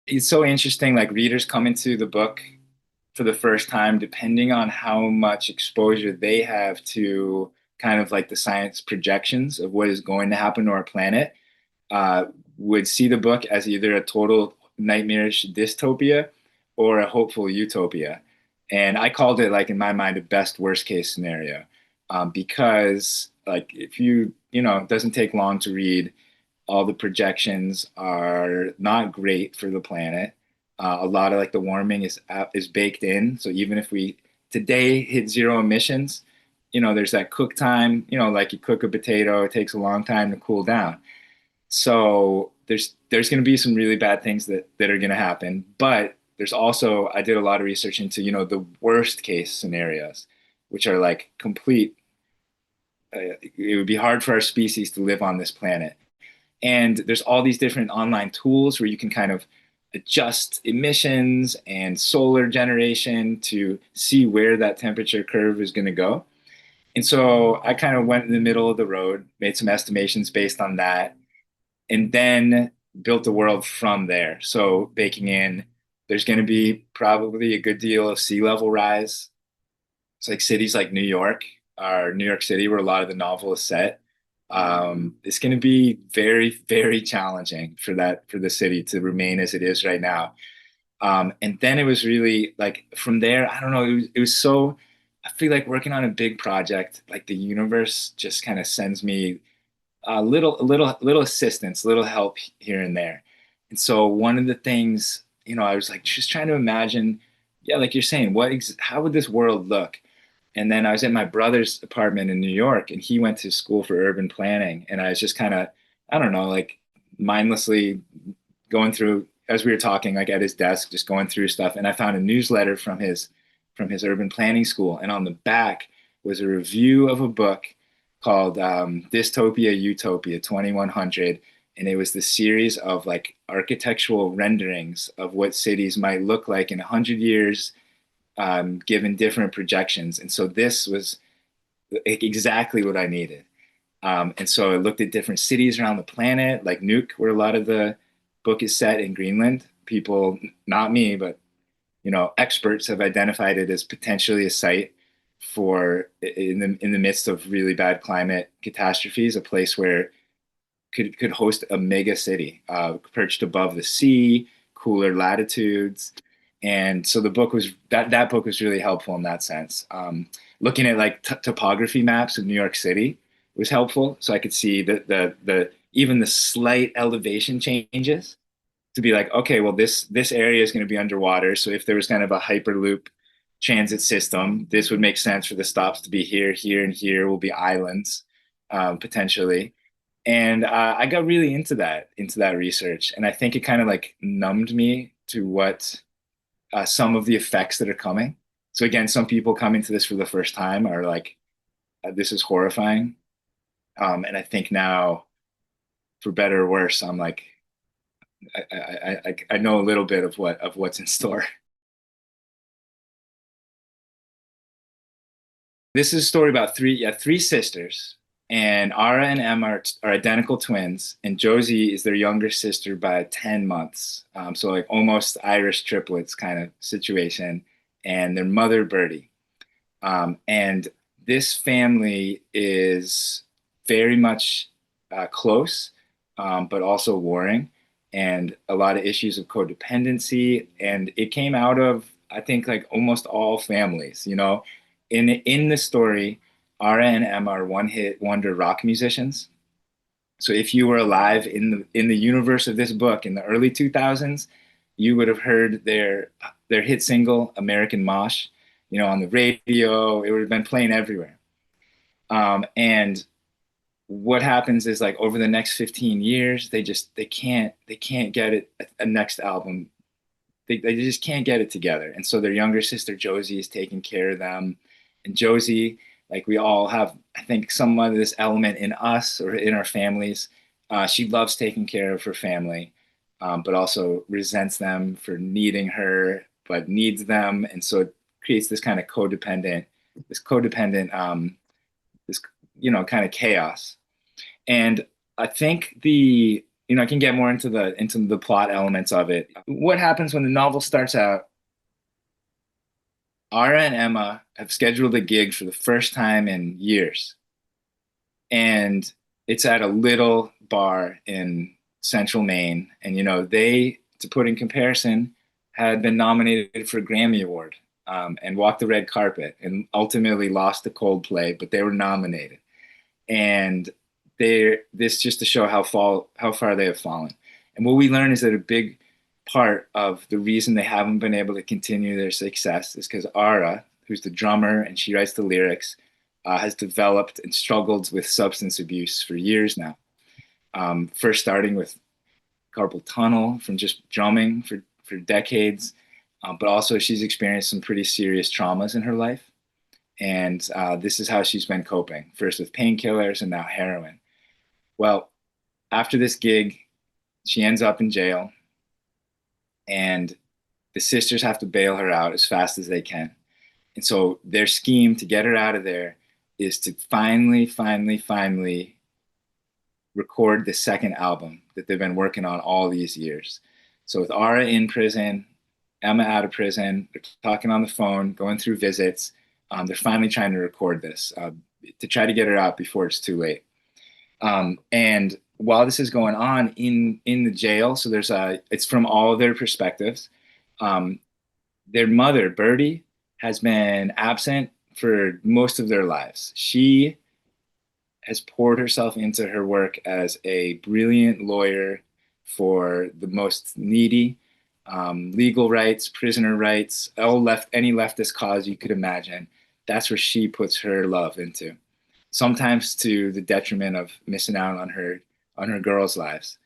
It's so interesting. Like readers come into the book for the first time, depending on how much exposure they have to kind of like the science projections of what is going to happen to our planet, uh, would see the book as either a total nightmarish dystopia or a hopeful utopia. And I called it, like, in my mind, a best worst case scenario, because like if it doesn't take long to read. All the projections are not great for the planet. A lot of like the warming is baked in. So even if we today hit zero emissions, there's that cook time. Like you cook a potato, it takes a long time to cool down. So there's going to be some really bad things that are going to happen. But there's also, I did a lot of research into the worst case scenarios, which are like complete. It would be hard for our species to live on this planet. And there's all these different online tools where you can kind of adjust emissions and solar generation to see where that temperature curve is going to go. And so I kind of went in the middle of the road, made some estimations based on that, and then built the world from there. So baking in, there's going to be probably a good deal of sea level rise. It's like cities like New York, or New York City, where a lot of the novel is set. It's going to be very, very challenging for the city to remain as it is right now. And then it was really like from there, I don't know, it was so, I feel like working on a big project, like the universe just kind of sends me a little assistance, a little help here and there. And so one of the things, I was like just trying to imagine, yeah, like you're saying, how would this world look? And then I was at my brother's apartment in New York, and he went to school for urban planning. And I was just kind of, I don't know, like mindlessly going through, as we were talking, like at his desk, just going through stuff. And I found a newsletter from his urban planning school. And on the back was a review of a book called Dystopia Utopia 2100. And it was the series of like architectural renderings of what cities might look like in 100 years, given different projections. And so this was exactly what I needed. And so I looked at different cities around the planet, like Nuuk, where a lot of the book is set in Greenland. People, not me, but experts have identified it as potentially a site for in the midst of really bad climate catastrophes, a place where could host a mega city, perched above the sea, cooler latitudes. And so the book was that book was really helpful in that sense. Looking at like topography maps of New York City was helpful, so I could see the even the slight elevation changes to be like, okay, well this area is going to be underwater. So if there was kind of a hyperloop transit system, this would make sense for the stops to be here, here, and here will be islands, potentially. And I got really into that research, and I think it kind of like numbed me to what some of the effects that are coming. So again, some people coming to this for the first time are like, "This is horrifying," and I think now, for better or worse, I'm like, I know a little bit of what's in store. This is a story about three sisters, and Ara and Em are identical twins, and Josie is their younger sister by 10 months. So like almost Irish triplets kind of situation, and their mother Bertie. And this family is very much close, but also warring, and a lot of issues of codependency. And it came out of, I think, like almost all families. In the story, Ara and Emma are one-hit wonder rock musicians. So if you were alive in the universe of this book in the early 2000s, you would have heard their hit single "American Mosh," on the radio. It would have been playing everywhere. And what happens is like over the next 15 years, they can't get it a next album. They just can't get it together. And so their younger sister Josie is taking care of them. And Josie, like we all have, I think, some of this element in us or in our families. She loves taking care of her family, but also resents them for needing her, but needs them. And so it creates this codependent, this kind of chaos. And I think the I can get more into the plot elements of it. What happens when the novel starts out? Ara and Emma have scheduled a gig for the first time in years, and it's at a little bar in central Maine. And they, to put in comparison, had been nominated for a Grammy Award, and walked the red carpet, and ultimately lost to Coldplay, but they were nominated. And this just to show how far they have fallen. And what we learn is that a big part of the reason they haven't been able to continue their success is because Ara, who's the drummer and she writes the lyrics, has developed and struggled with substance abuse for years now. First starting with carpal tunnel from just drumming for decades, but also she's experienced some pretty serious traumas in her life. And this is how she's been coping, first with painkillers and now heroin. Well, after this gig, she ends up in jail, and the sisters have to bail her out as fast as they can. And so their scheme to get her out of there is to finally record the second album that they've been working on all these years. So with Ara in prison, Emma out of prison, they're talking on the phone, going through visits. They're finally trying to record this to try to get her out before it's too late. And while this is going on in the jail, so it's from all of their perspectives. Um, their mother, Birdie, has been absent for most of their lives. She has poured herself into her work as a brilliant lawyer for the most needy, legal rights, prisoner rights, any leftist cause you could imagine. That's where she puts her love into, sometimes to the detriment of missing out on her girls' lives.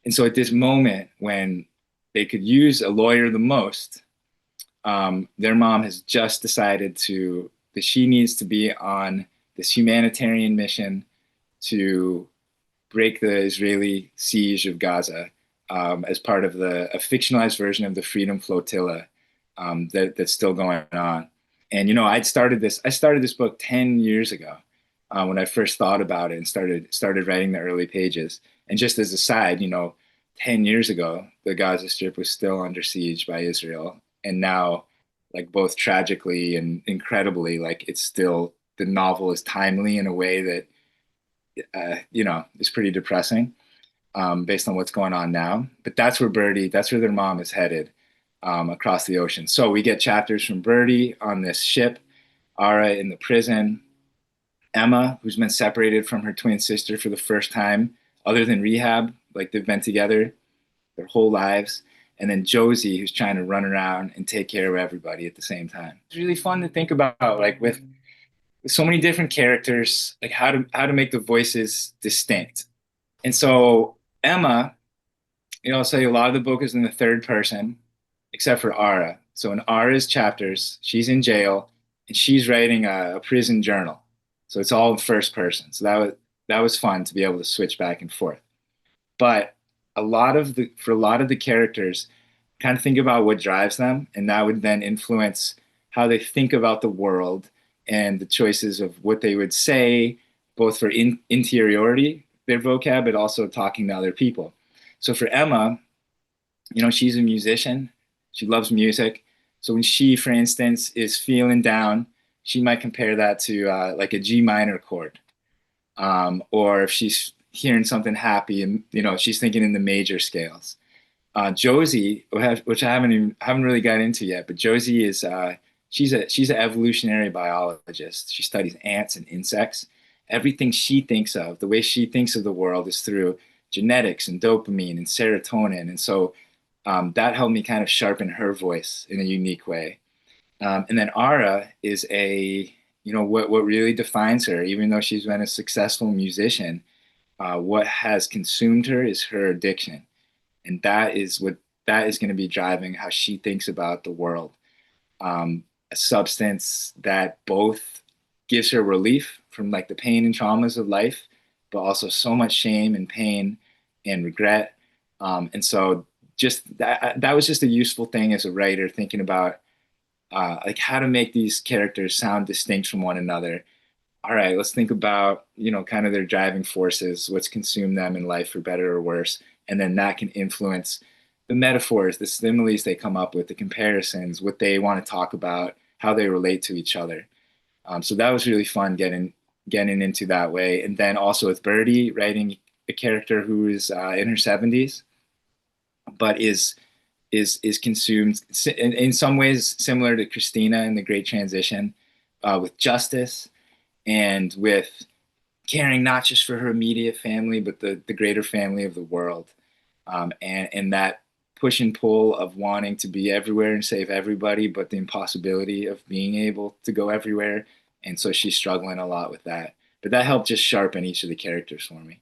And so at this moment when they could use a lawyer the most, their mom has just decided that she needs to be on this humanitarian mission to break the Israeli siege of Gaza, as part of a fictionalized version of the Freedom Flotilla, that's still going on. And I started this book 10 years ago, when I first thought about it and started writing the early pages. And just as a side, 10 years ago, the Gaza Strip was still under siege by Israel, and now, like, both tragically and incredibly, like, the novel is timely in a way that is pretty depressing, based on what's going on now. But that's where their mom is headed, across the ocean. So we get chapters from Birdie on this ship, Ara in the prison, Emma, who's been separated from her twin sister for the first time, other than rehab, like they've been together their whole lives. And then Josie, who's trying to run around and take care of everybody at the same time. It's really fun to think about, like, with so many different characters, like how to make the voices distinct. And so Emma, I'll say a lot of the book is in the third person, except for Ara. So in Ara's chapters, she's in jail and she's writing a prison journal. So it's all in first person. So that was fun to be able to switch back and forth. But for a lot of the characters, kind of think about what drives them, and that would then influence how they think about the world and the choices of what they would say, both for interiority, their vocab, but also talking to other people. So for Emma, she's a musician. She loves music. So when she, for instance, is feeling down, she might compare that to, like, a G minor chord. Or if she's hearing something happy, and she's thinking in the major scales. Josie, which I haven't really got into yet, but Josie is, she's an evolutionary biologist. She studies ants and insects. Everything she thinks of, the way she thinks of the world, is through genetics and dopamine and serotonin. And so, that helped me kind of sharpen her voice in a unique way. And then Ara is what really defines her, even though she's been a successful musician, what has consumed her is her addiction. And that is going to be driving how she thinks about the world. A substance that both gives her relief from, like, the pain and traumas of life, but also so much shame and pain and regret. And so just that was just a useful thing as a writer, thinking about, like, how to make these characters sound distinct from one another. All right, let's think about, kind of their driving forces, what's consumed them in life, for better or worse. and then that can influence the metaphors, the similes they come up with, the comparisons, what they want to talk about, how they relate to each other. So that was really fun getting into that way. And then also with Birdie writing a character who is in her 70s, but is consumed in some ways similar to Christina in The Great Transition, with justice and with caring not just for her immediate family, but the greater family of the world. And that push and pull of wanting to be everywhere and save everybody, but the impossibility of being able to go everywhere. And so she's struggling a lot with that. But that helped just sharpen each of the characters for me.